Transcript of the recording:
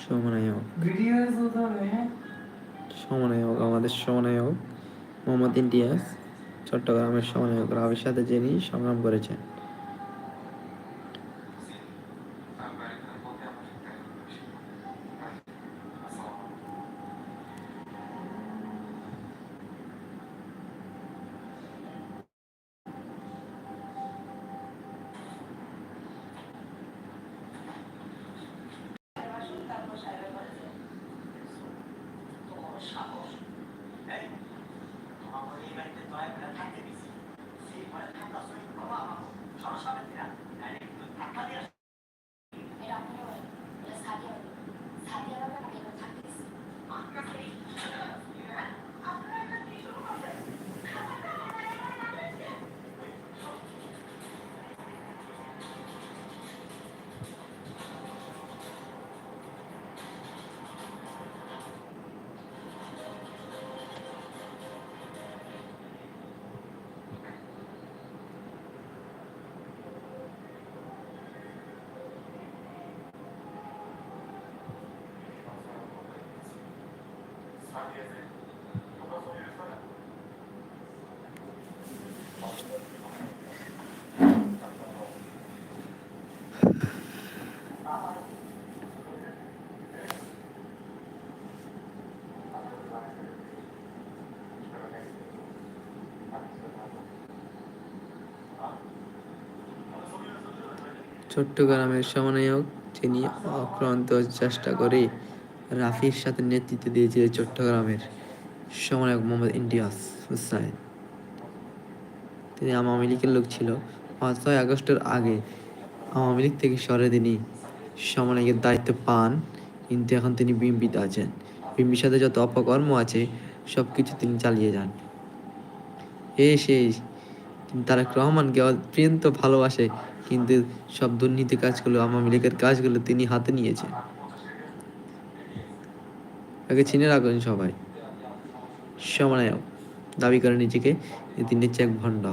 সমন্বয়ক সমন্বয়ক আমাদের সমন্বয়ক মোহাম্মদ ইমতিয়াজ চট্টগ্রামের সমন্বয়ক রাবির সাথে যিনি সংগ্রাম করেছেন। চট্টগ্রামের সমন্বয়ক যিনি অক্লান্ত চেষ্টা করে রাফির সাথে নেতৃত্ব দিয়েছিলেন চট্টগ্রামের সমন্বয়ক মোহাম্মদ ইমতিয়াজ হুসাইন। তিনি আওয়ামী লীগের লোক ছিল। 5ই আগস্টের আগে আওয়ামী লীগ থেকে সরে তিনি সমন্বয়কের দায়িত্ব পান, কিন্তু এখন তিনি বিএনপিতে আছেন। বিএনপির সাথে যত অপকর্ম আছে সব কিছু তিনি চালিয়ে যান। সেই তিনি তারেক রহমানকে অত্যন্ত ভালোবাসে, কিন্তু সব দুর্নীতি কাজগুলো আওয়ামী লীগের কাজগুলো তিনি হাতে নিয়েছেন। তাকে চিনে রাখবেন সবাই। সমন্বয়ক দাবি করে নিজেকে, তিনি হচ্ছে এক ভণ্ড।